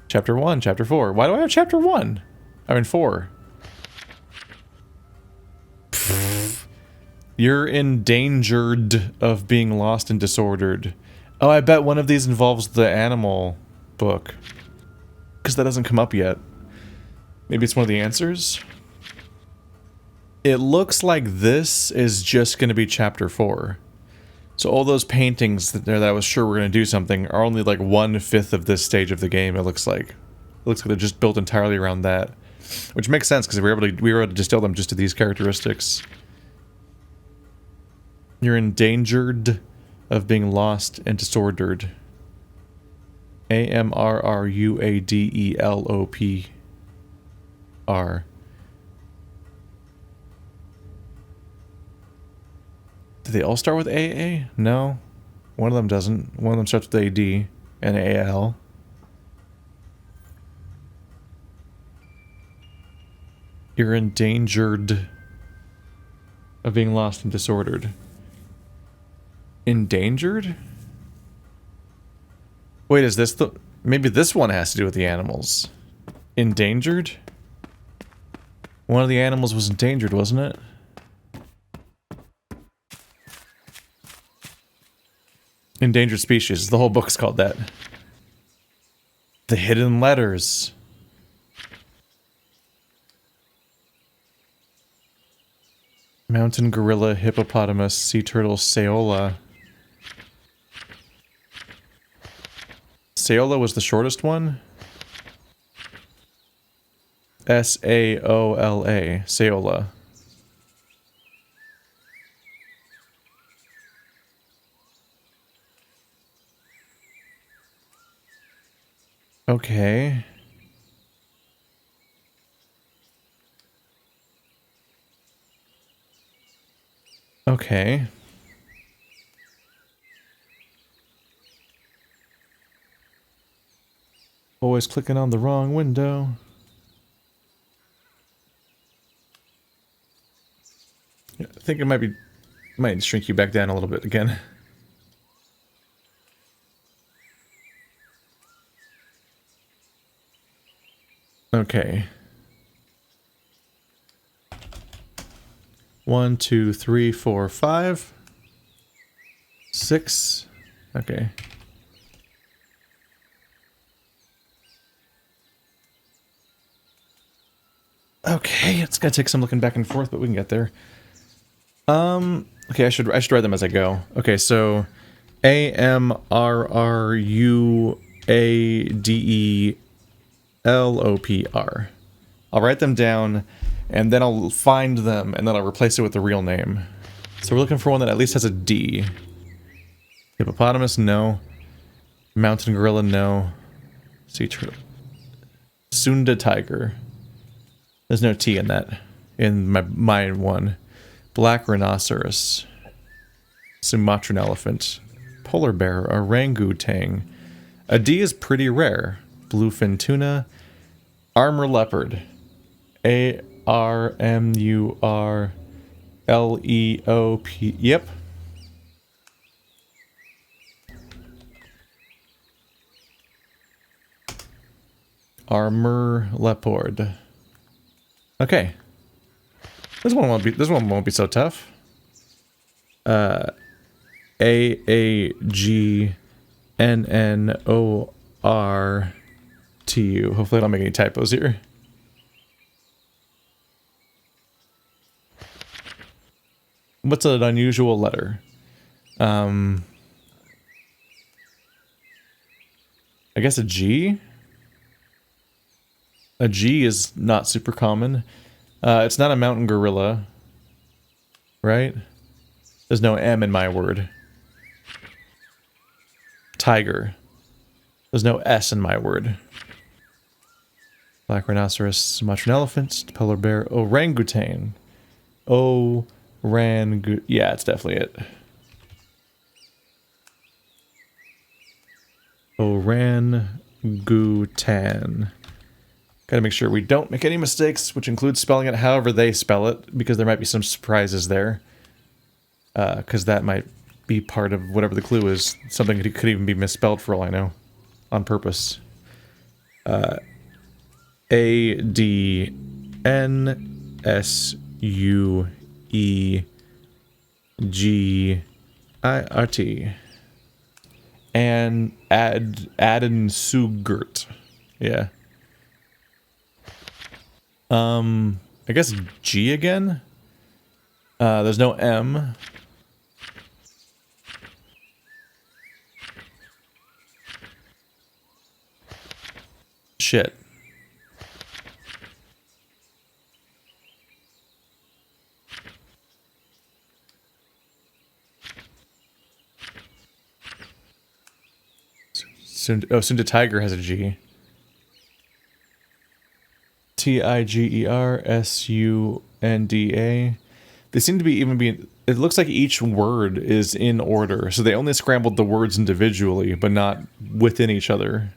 Chapter 1, Chapter 4. Why do I have Chapter 1? I mean 4. You're endangered of being lost and disordered. Oh, I bet one of these involves the animal book. Because that doesn't come up yet. Maybe it's one of the answers? It looks like this is just going to be Chapter 4. So all those paintings that I was sure were going to do something are only like 1/5 of this stage of the game, it looks like. It looks like they're just built entirely around that. Which makes sense, because we were able to distill them just to these characteristics. You're endangered of being lost and disordered. AMRRUADELOPR. Do they all start with AA? No. One of them doesn't. One of them starts with AD and AL. You're endangered of being lost and disordered. Endangered? Wait, is this the... Maybe this one has to do with the animals. Endangered? One of the animals was endangered, wasn't it? Endangered species. The whole book's called that. The hidden letters. Mountain gorilla, hippopotamus, sea turtle, Saola. Saola was the shortest one? S-A-O-L-A. Saola. Okay. Okay. Always clicking on the wrong window. Yeah, I think it might shrink you back down a little bit again. Okay. 1, 2, 3, 4, 5, 6. Okay. Okay, it's gonna take some looking back and forth, but we can get there. Okay, I should write them as I go. Okay, so AMRRUADELOPR. I'll write them down, and then I'll find them, and then I'll replace it with the real name. So we're looking for one that at least has a D. Hippopotamus, no. Mountain gorilla, no. Sea turtle. Sunda tiger. There's no T in that. In my one. Black rhinoceros. Sumatran elephant. Polar bear, orangutan. A D is pretty rare. Bluefin tuna. Armor leopard. ARMURLEOP. Yep. Armor leopard. Okay. This one won't be so tough. AAGNNORTU. Hopefully I don't make any typos here. What's an unusual letter? I guess a G? A G is not super common. It's not a mountain gorilla. Right? There's no M in my word. Tiger. There's no S in my word. Black rhinoceros, Sumatran elephant, polar bear, orangutan. Yeah, it's definitely it. Orangutan. Gotta make sure we don't make any mistakes, which includes spelling it however they spell it, because there might be some surprises there. Because that might be part of whatever the clue is. Something that could even be misspelled for all I know. On purpose. ADNSUEGIRT. And Adensugert. Yeah. I guess G again? There's no M. Shit. Soon to Tiger has a G. TIGERSUNDA. They seem to be even being... It looks like each word is in order, so they only scrambled the words individually, but not within each other.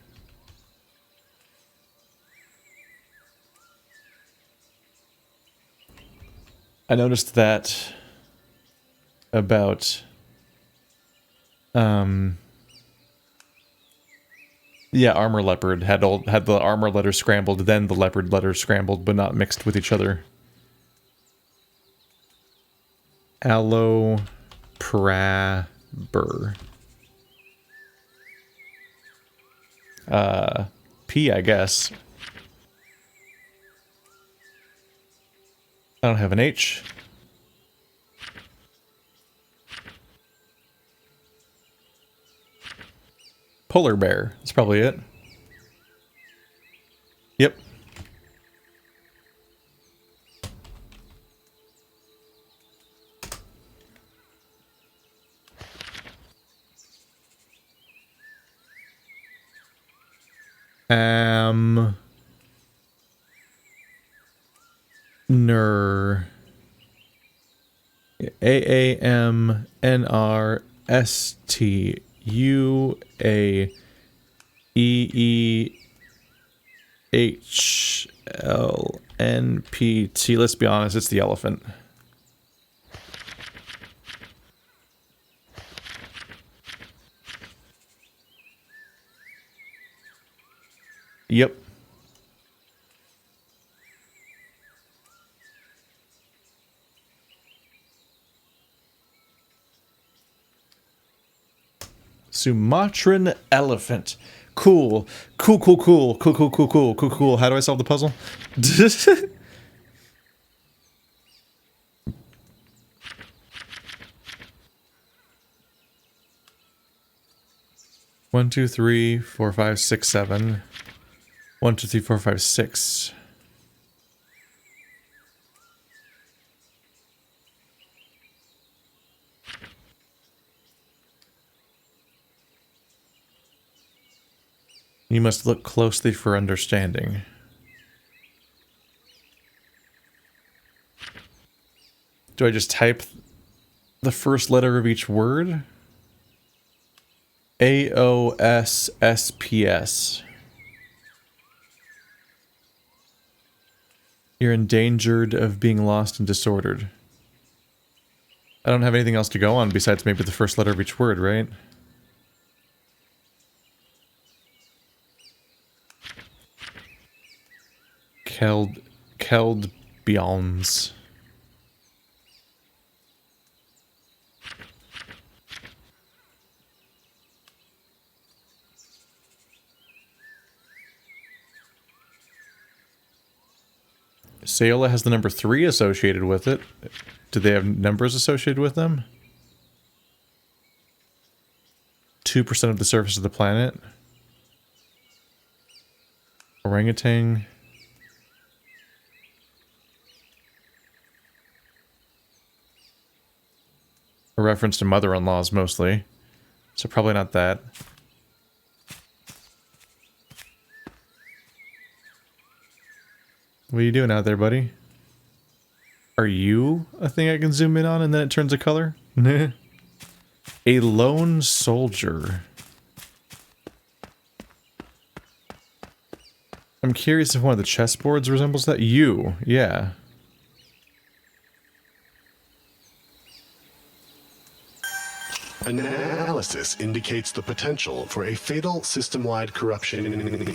I noticed that about... Yeah, Armor Leopard had the armor letters scrambled, then the leopard letters scrambled, but not mixed with each other. Allopraber. P, I guess. I don't have an H. Polar bear. That's probably it. Yep. Ner. AAMNRSTUAEHLNPT. Let's be honest, it's the elephant. Yep. Sumatran elephant. Cool. Cool. How do I solve the puzzle? 1, 2, 3, 4, 5, 6, 7. 1, 2, 3, 4, 5, 6. You must look closely for understanding. Do I just type the first letter of each word? AOSSPS. You're endangered of being lost and disordered. I don't have anything else to go on besides maybe the first letter of each word, right? KeldBjones. Sayola has the number 3 associated with it. Do they have numbers associated with them? 2% of the surface of the planet. Orangutan. A reference to mother-in-laws mostly. So probably not that. What are you doing out there, buddy? Are you a thing I can zoom in on and then it turns a color? A lone soldier. I'm curious if one of the chessboards resembles that. You, yeah. Analysis. analysis indicates the potential for a fatal system-wide corruption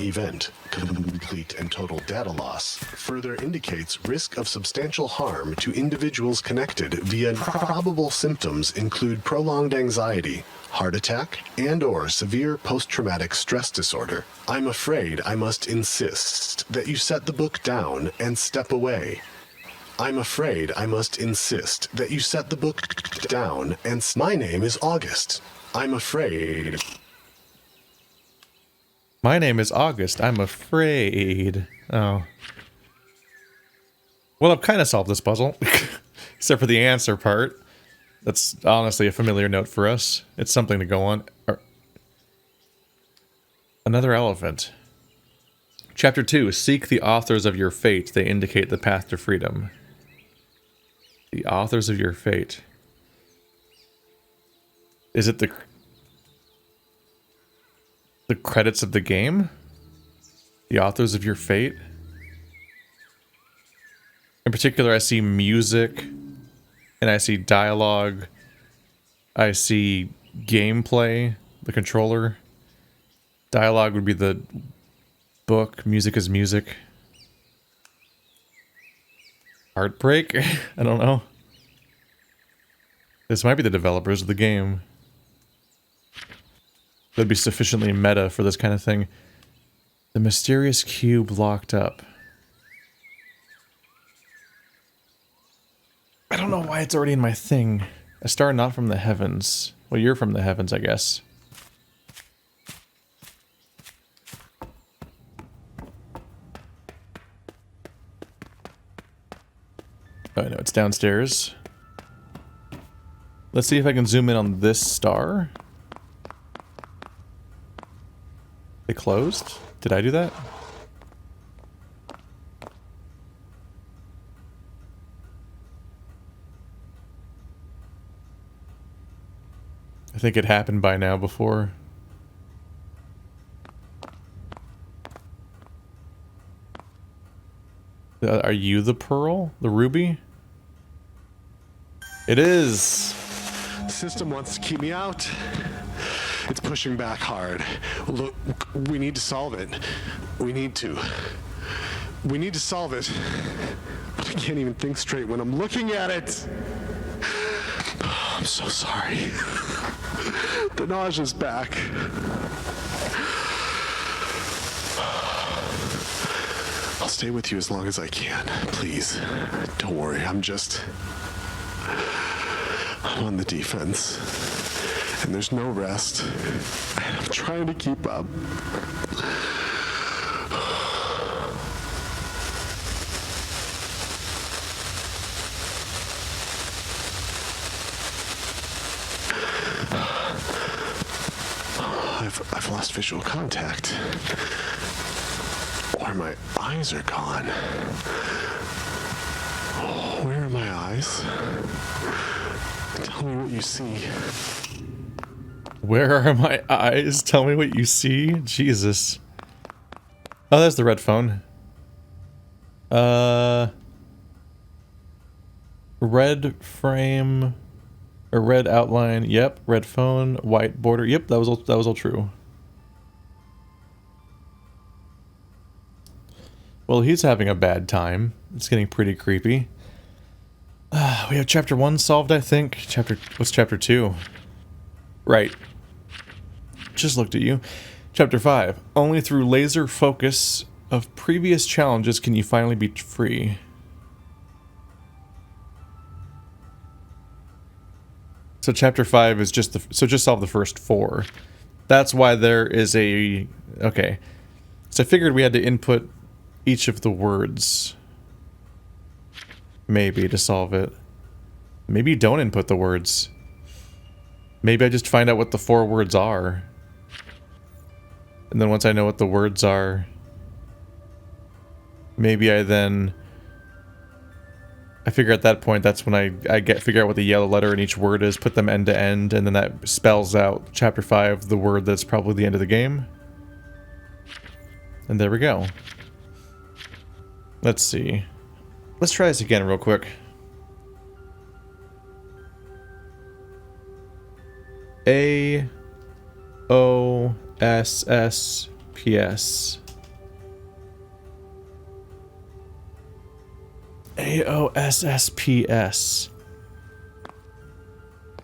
event. Complete and total data loss further indicates risk of substantial harm to individuals connected via probable symptoms include prolonged anxiety, heart attack, and/or severe post-traumatic stress disorder. I'm afraid I must insist that you set the book down and step away. I'm afraid I must insist that you set the book down and... My name is August. I'm afraid... My name is August. I'm afraid... Oh. Well, I've kind of solved this puzzle. Except for the answer part. That's honestly a familiar note for us. It's something to go on. Another elephant. Chapter 2. Seek the authors of your fate. They indicate the path to freedom. The authors of your fate. Is it the credits of the game? The authors of your fate? In particular, I see music, and I see dialogue. I see gameplay, the controller. Dialogue would be the book, music is music. Heartbreak? I don't know. This might be the developers of the game. That'd be sufficiently meta for this kind of thing. The mysterious cube locked up. I don't know why it's already in my thing. A star not from the heavens. Well, you're from the heavens, I guess. Oh, no, it's downstairs. Let's see if I can zoom in on this star. It closed? Did I do that? I think it happened by now before. Are you the pearl? The ruby? It is! The system wants to keep me out. It's pushing back hard. Look, we need to solve it. We need to solve it. But I can't even think straight when I'm looking at it. I'm so sorry. The nausea's back. I'll stay with you as long as I can. Please. Don't worry. I'm on the defense. And there's no rest. And I'm trying to keep up. I've lost visual contact. Or my eyes are gone. Where are my eyes? Tell me what you see. Where are my eyes? Tell me what you see? Jesus. Oh, there's the red phone. Red frame... A red outline, yep. Red phone, white border, yep. That was all true. Well, he's having a bad time. It's getting pretty creepy. We have chapter 1 solved, I think. What's chapter 2? Right. Just looked at you. Chapter 5. Only through laser focus of previous challenges can you finally be free. So chapter 5 is just just solve the first 4. That's why there is a... Okay. So I figured we had to input each of the words. Maybe to solve it. Maybe you don't input the words. Maybe I just find out what the 4 words are. And then once I know what the words are, maybe I then... I figure at that point, that's when I figure out what the yellow letter in each word is, put them end to end, and then that spells out chapter 5, the word that's probably the end of the game. And there we go. Let's see. Let's try this again real quick. AOSSPS. AOSSPS.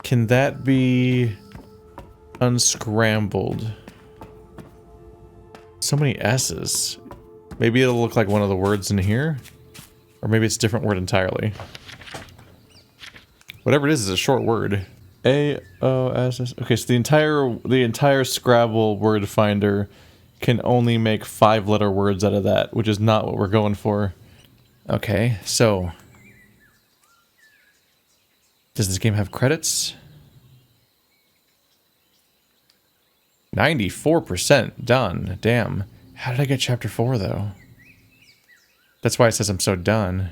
Can that be unscrambled? So many S's. Maybe it'll look like one of the words in here. Or maybe it's a different word entirely. Whatever it is a short word. AOSS. Okay, so the entire Scrabble word finder can only make 5-letter words out of that, which is not what we're going for. Okay, so does this game have credits? 94% done. Damn. How did I get chapter 4 though? That's why it says I'm so done.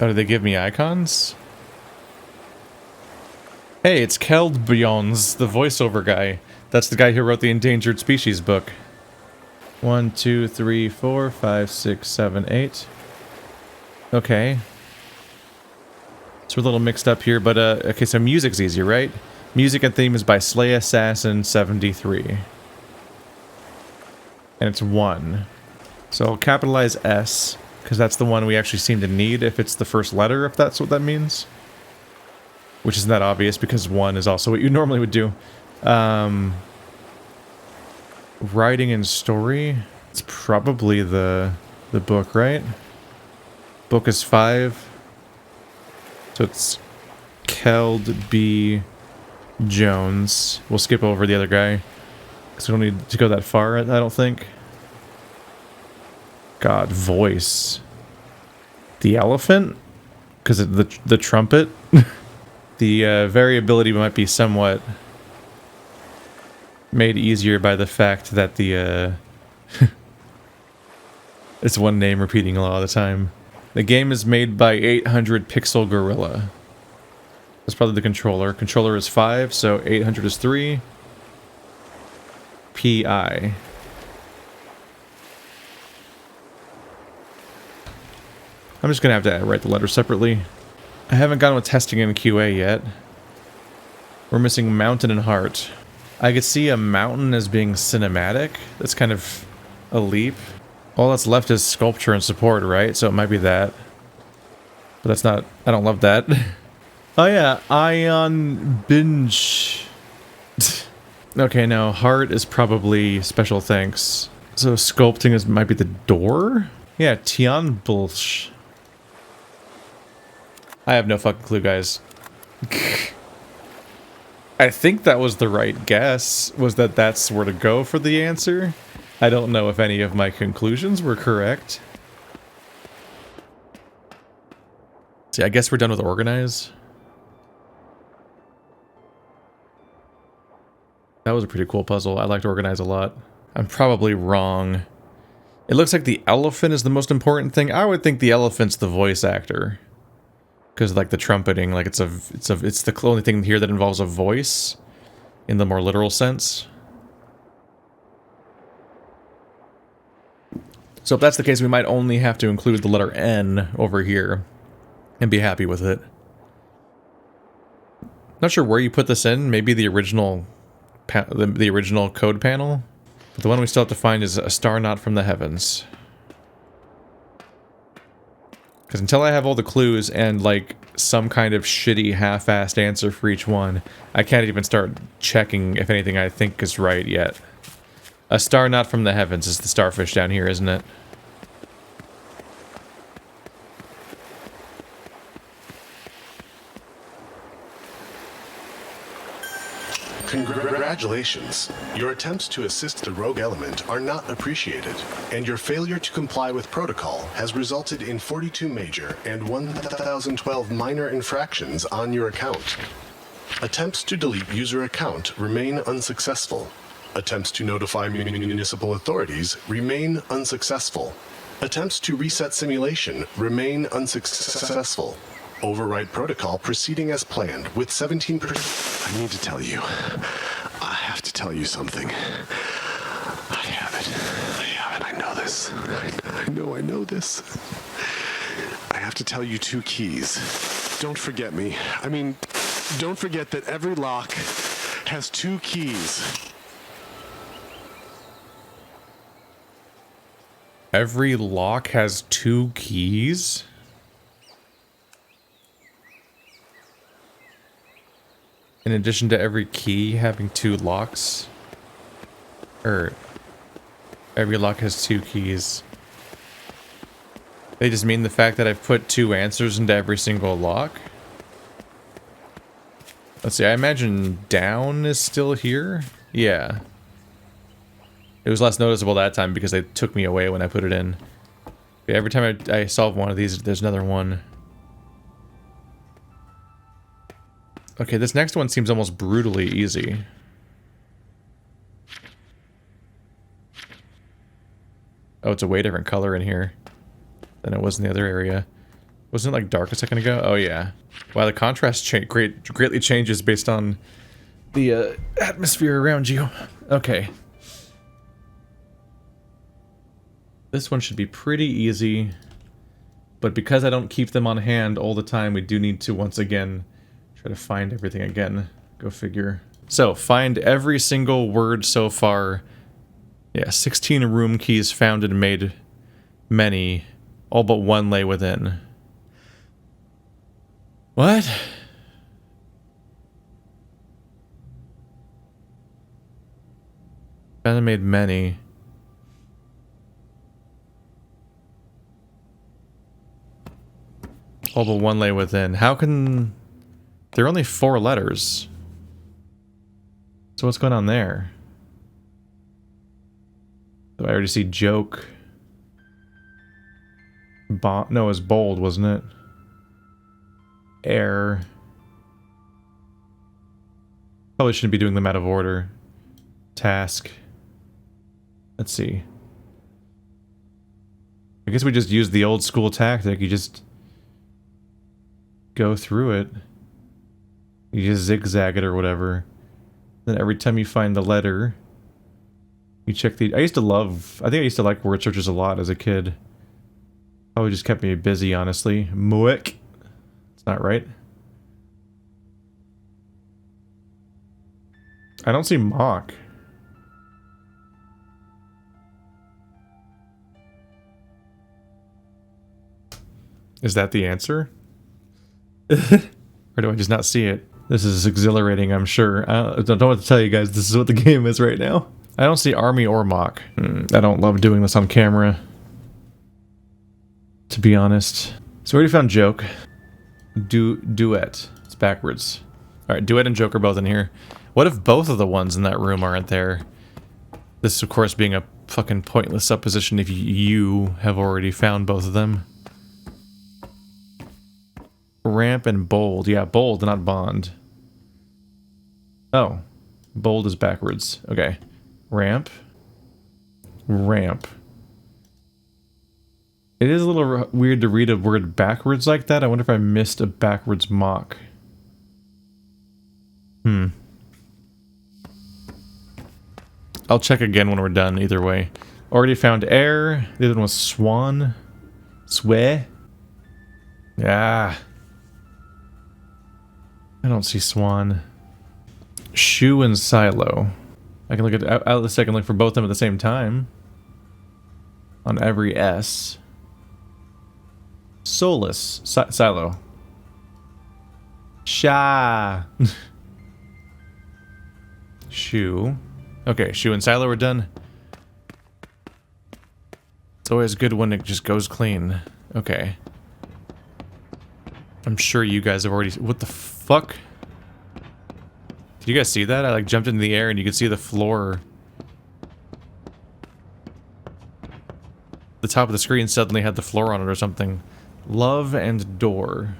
Oh, did they give me icons? Hey, it's KeldBjones, the voiceover guy. That's the guy who wrote the Endangered Species book. 1, 2, 3, 4, 5, 6, 7, 8. Okay. So we're a little mixed up here, but okay, so music's easy, right? Music and theme is by Slay Assassin 73. And it's 1. So I'll capitalize S, because that's the one we actually seem to need if it's the first letter, if that's what that means. Which isn't that obvious, because 1 is also what you normally would do. Writing and story? It's probably the book, right? Book is 5. So it's KeldBjones. We'll skip over the other guy, because we don't need to go that far, I don't think. God, voice. The elephant? Because of the trumpet? The variability might be somewhat made easier by the fact that the it's one name repeating a lot of the time. The game is made by 800 Pixel Gorilla. That's probably the controller. Controller is 5, so 800 is 3. PI. I'm just gonna have to write the letter separately. I haven't gone with testing in QA yet. We're missing mountain and heart. I could see a mountain as being cinematic. That's kind of a leap. All that's left is sculpture and support, right? So it might be that. But that's not... I don't love that. Oh yeah, Ion Binge. Okay, no, heart is probably special thanks. So sculpting might be the door? Yeah, Tian Bulsh. I have no fucking clue, guys. I think that was the right guess, was that that's where to go for the answer. I don't know if any of my conclusions were correct. See, I guess we're done with organize. That was a pretty cool puzzle. I liked organize a lot. I'm probably wrong. It looks like the elephant is the most important thing. I would think the elephant's the voice actor. Because like the trumpeting, like it's the only thing here that involves a voice in the more literal sense. So if that's the case, we might only have to include the letter N over here and be happy with it. Not sure where you put this in. Maybe the original the original code panel. But the one we still have to find is a star not from the heavens. Because until I have all the clues and, like, some kind of shitty half-assed answer for each one, I can't even start checking if anything I think is right yet. A star not from the heavens is the starfish down here, isn't it? Congratulations. Your attempts to assist the rogue element are not appreciated, and your failure to comply with protocol has resulted in 42 major and 1,012 minor infractions on your account. Attempts to delete user account remain unsuccessful. Attempts to notify municipal authorities remain unsuccessful. Attempts to reset simulation remain unsuccessful. Overwrite protocol proceeding as planned with 17%. I need to tell you. I have to tell you something. I have it. I know this. I know this. I have to tell you 2 keys. Don't forget me. I mean, don't forget that every lock has 2 keys. Every lock has 2 keys? In addition to every key having 2 locks? Or every lock has 2 keys. They just mean the fact that I've put 2 answers into every single lock? Let's see, I imagine down is still here? Yeah. It was less noticeable that time because they took me away when I put it in. Okay, every time I solve one of these, there's another one. Okay, this next one seems almost brutally easy. Oh, it's a way different color in here than it was in the other area. Wasn't it like dark a second ago? Oh yeah. Wow, the contrast greatly changes based on the atmosphere around you. Okay. This one should be pretty easy, but because I don't keep them on hand all the time, we do need to once again try to find everything again. Go figure. So, find every single word so far. Yeah, 16 room keys found and made many. All but 1 lay within. What? Found and made many. All but 1 lay within. How can... There are only 4 letters. So what's going on there? Do I already see joke? No, it was bold, wasn't it? Air. Probably shouldn't be doing them out of order. Task. Let's see. I guess we just used the old school tactic. You just go through it. You just zigzag it or whatever. Then every time you find the letter, you check the... I think I used to like word searches a lot as a kid. Probably just kept me busy, honestly. Muick. It's not right. I don't see mock. Is that the answer? Or do I just not see it? This is exhilarating, I'm sure. I don't know what to tell you guys. This is what the game is right now. I don't see army or mock. I don't love doing this on camera, to be honest. So we already found joke. Duet. It's backwards. Alright, duet and joke are both in here. What if both of the ones in that room aren't there? This, of course, being a fucking pointless supposition if you have already found both of them. Ramp and bold. Yeah, bold, not bond. Oh. Bold is backwards. Okay. Ramp. Ramp. It is a little weird to read a word backwards like that. I wonder if I missed a backwards mock. I'll check again when we're done, either way. Already found air. The other one was swan. Sway. Yeah. I don't see swan. Shoe and silo. I can look at Atlas. I can look for both of them at the same time. On every S. Solace. Silo. Sha. Shoe. Okay, shoe and silo are done. It's always good when it just goes clean. Okay. I'm sure you guys have already... What the fuck? Did you guys see that? I like jumped into the air and you could see the floor. The top of the screen suddenly had the floor on it or something. Love and door.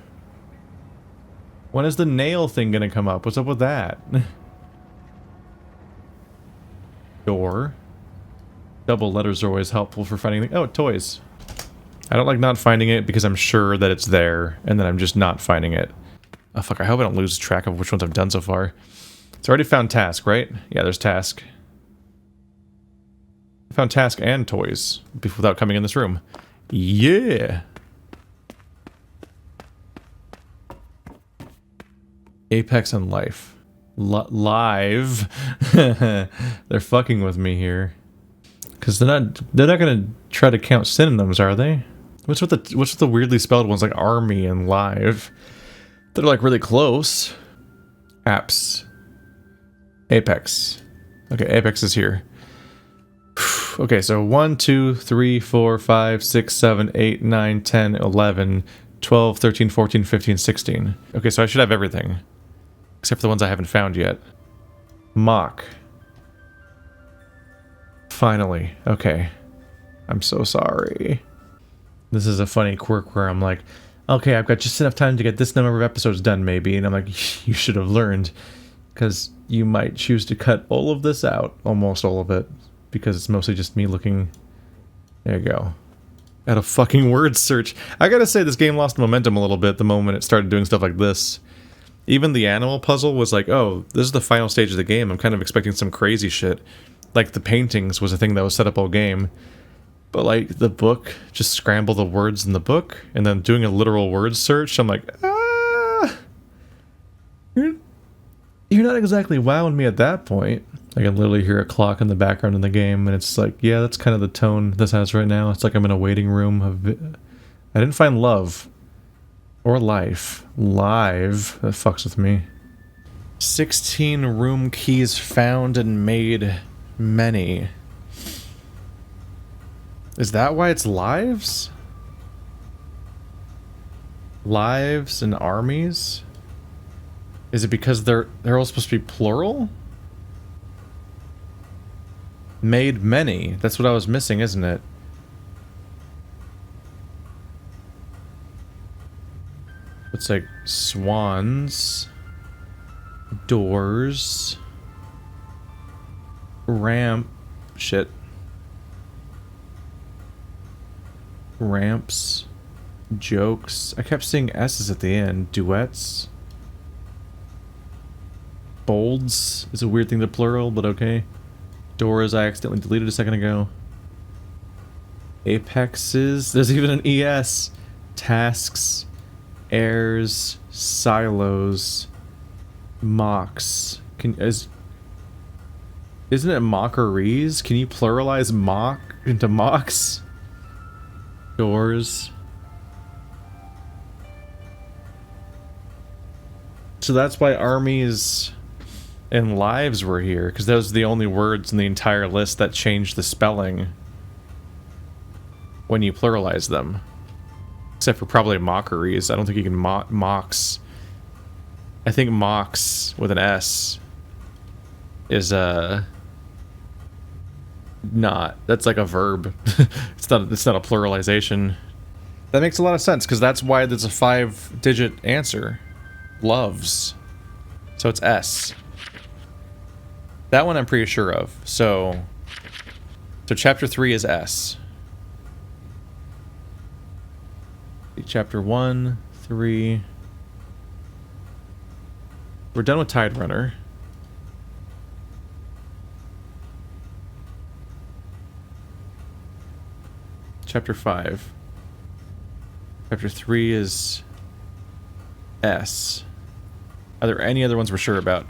When is the nail thing gonna come up? What's up with that? Door. Double letters are always helpful for finding things. Oh, toys. I don't like not finding it because I'm sure that it's there, and then I'm just not finding it. Oh fuck, I hope I don't lose track of which ones I've done so far. It's already found task, right? Yeah, there's task. I found task and toys without coming in this room. Yeah! Apex and life. Live. They're fucking with me here. Because they're not gonna try to count synonyms, are they? What's with the weirdly spelled ones like army and live? They're like really close. Apps. Apex. Okay, Apex is here. Okay, so 1, 2, 3, 4, 5, 6, 7, 8, 9, 10, 11, 12, 13, 14, 15, 16. Okay, so I should have everything. Except for the ones I haven't found yet. Mock. Finally. Okay. I'm so sorry. This is a funny quirk where I'm like, okay, I've got just enough time to get this number of episodes done, maybe. And I'm like, you should have learned. Because you might choose to cut all of this out. Almost all of it. Because it's mostly just me looking. There you go. At a fucking word search. I gotta say, this game lost momentum a little bit the moment it started doing stuff like this. Even the animal puzzle was like, oh, this is the final stage of the game. I'm kind of expecting some crazy shit. Like the paintings was a thing that was set up all game. But like the book, just scramble the words in the book. And then doing a literal word search, I'm like, you're not exactly wowing me at that point. I can literally hear a clock in the background in the game. And it's like, yeah, that's kind of the tone this has right now. It's like I'm in a waiting room. I didn't find love. Or life. Live. That fucks with me. 16 room keys found and made many. Is that why it's lives? Lives and armies? Is it because they're all supposed to be plural? Made many. That's what I was missing, isn't it? It's like swans, doors, ramp, shit, ramps, jokes. I kept seeing S's at the end. Duets, bolds is a weird thing to plural, but okay. Doors I accidentally deleted a second ago. Apexes. There's even an ES. Tasks. Airs, silos, mocks. Isn't it mockeries? Can you pluralize mock into mocks? Doors. So that's why armies and lives were here, because those are the only words in the entire list that changed the spelling when you pluralize them. Except for probably mockeries. I don't think you can mocks. I think mocks with an S is not. That's like a verb. It's not a pluralization. That makes a lot of sense because that's why there's a 5-digit answer. Loves. So it's S. That one I'm pretty sure of. So chapter 3 is S. Chapter 1, 3. We're done with Tide Runner. Chapter 5. Chapter 3 is S. Are there any other ones we're sure about?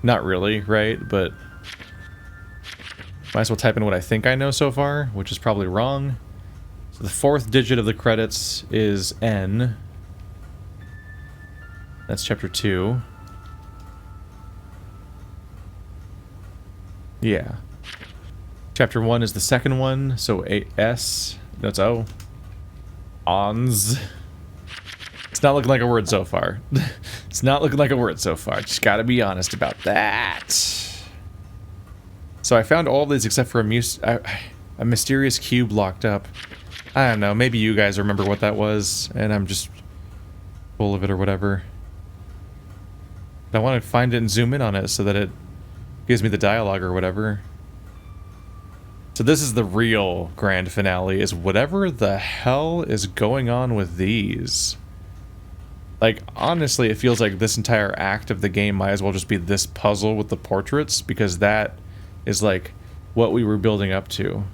Not really, right? But might as well type in what I think I know so far, which is probably wrong. So the 4th digit of the credits is N. That's chapter 2. Yeah. Chapter 1 is the second one, so S. That's O. Ons. It's not looking like a word so far. It's not looking like a word so far. Just gotta be honest about that. So I found all of these except for a mysterious cube locked up. I don't know, maybe you guys remember what that was, and I'm just full of it or whatever. But I want to find it and zoom in on it so that it gives me the dialogue or whatever. So this is the real grand finale, is whatever the hell is going on with these. Like, honestly, it feels like this entire act of the game might as well just be this puzzle with the portraits, because that is like what we were building up to.